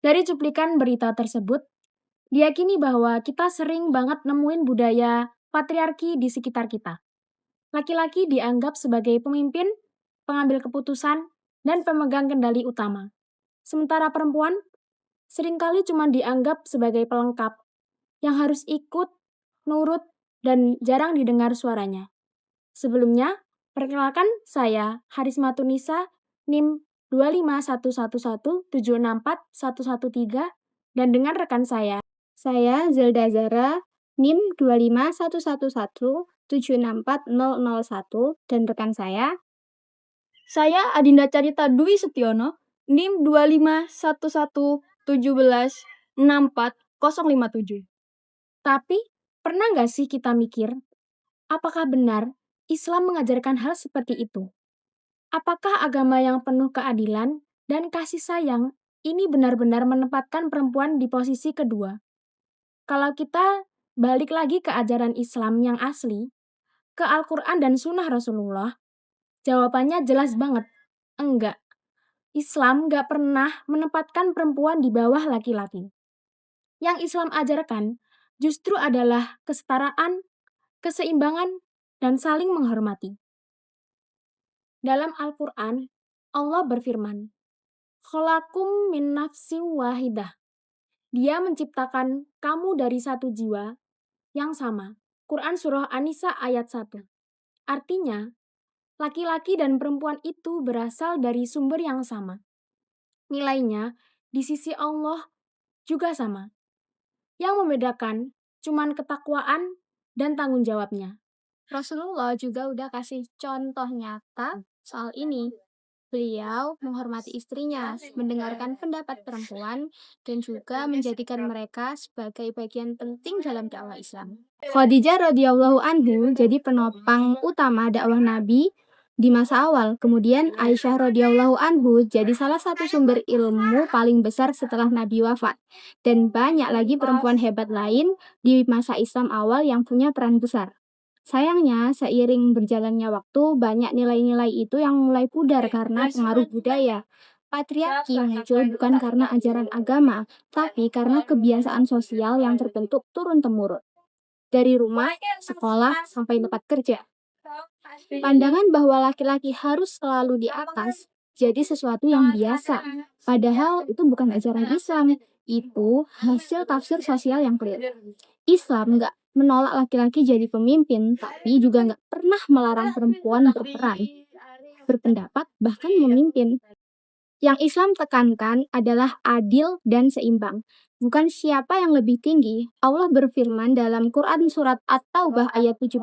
Dari cuplikan berita tersebut, diyakini bahwa kita sering banget nemuin budaya patriarki di sekitar kita. Laki-laki dianggap sebagai pemimpin, pengambil keputusan, dan pemegang kendali utama. Sementara perempuan seringkali cuma dianggap sebagai pelengkap yang harus ikut, nurut, dan jarang didengar suaranya. Sebelumnya, perkenalkan saya Harisma Tunisa, NIM 25111764113, dan dengan rekan saya Zelda Zara, NIM 25111764001, dan rekan saya Adinda Carita Dwi Setiono, NIM 25111764057. Tapi, pernah nggak sih kita mikir, apakah benar Islam mengajarkan hal seperti itu? Apakah agama yang penuh keadilan dan kasih sayang ini benar-benar menempatkan perempuan di posisi kedua? Kalau kita balik lagi ke ajaran Islam yang asli, ke Al-Quran dan Sunnah Rasulullah, jawabannya jelas banget, enggak. Islam nggak pernah menempatkan perempuan di bawah laki-laki. Yang Islam ajarkan justru adalah kesetaraan, keseimbangan, dan saling menghormati. Dalam Al-Quran, Allah berfirman, "Khalaqakum min nafsin wahidah." Dia menciptakan kamu dari satu jiwa yang sama. Quran Surah An-Nisa ayat 1. Artinya, laki-laki dan perempuan itu berasal dari sumber yang sama. Nilainya di sisi Allah juga sama. Yang membedakan cuman ketakwaan dan tanggung jawabnya. Rasulullah juga udah kasih contoh nyata soal ini. Beliau menghormati istrinya, mendengarkan pendapat perempuan, dan juga menjadikan mereka sebagai bagian penting dalam dakwah Islam. Khadijah radhiyallahu anhu jadi penopang utama dakwah Nabi di masa awal. Kemudian Aisyah radhiyallahu anhu jadi salah satu sumber ilmu paling besar setelah Nabi wafat. Dan banyak lagi perempuan hebat lain di masa Islam awal yang punya peran besar. Sayangnya, seiring berjalannya waktu, banyak nilai-nilai itu yang mulai pudar karena pengaruh budaya. Patriarki muncul bukan karena ajaran agama, tapi karena kebiasaan sosial yang terbentuk turun-temurun. Dari rumah, sekolah, sampai tempat kerja. Pandangan bahwa laki-laki harus selalu di atas jadi sesuatu yang biasa. Padahal itu bukan ajaran Islam. Itu hasil tafsir sosial yang clear. Islam nggak menolak laki-laki jadi pemimpin, tapi juga nggak pernah melarang perempuan berperan, berpendapat, bahkan memimpin. Yang Islam tekankan adalah adil dan seimbang, bukan siapa yang lebih tinggi. Allah berfirman dalam Quran Surat At-Taubah ayat 71,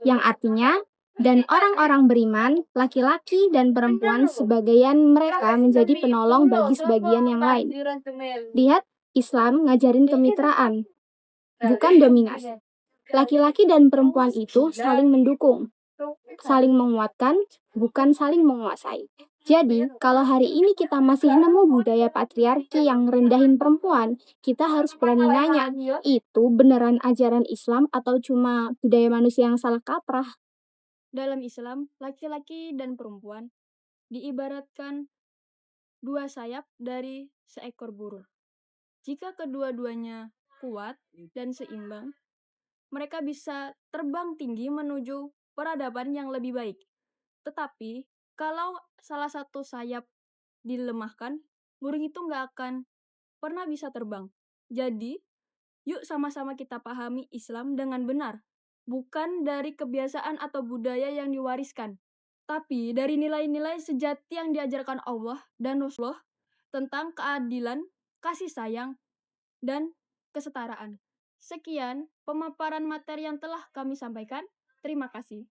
yang artinya, dan orang-orang beriman, laki-laki dan perempuan sebagian mereka menjadi penolong bagi sebagian yang lain. Lihat, Islam ngajarin kemitraan, bukan dominasi. Laki-laki dan perempuan itu saling mendukung, saling menguatkan, bukan saling menguasai. Jadi, kalau hari ini kita masih nemu budaya patriarki yang rendahin perempuan, kita harus berani nanya, itu beneran ajaran Islam atau cuma budaya manusia yang salah kaprah? Dalam Islam, laki-laki dan perempuan diibaratkan dua sayap dari seekor burung. Jika kedua-duanya kuat dan seimbang, mereka bisa terbang tinggi menuju peradaban yang lebih baik. Tetapi, kalau salah satu sayap dilemahkan, burung itu nggak akan pernah bisa terbang. Jadi, yuk sama-sama kita pahami Islam dengan benar. Bukan dari kebiasaan atau budaya yang diwariskan, tapi dari nilai-nilai sejati yang diajarkan Allah dan Rasulullah tentang keadilan, kasih sayang, dan kesetaraan. Sekian pemaparan materi yang telah kami sampaikan. Terima kasih.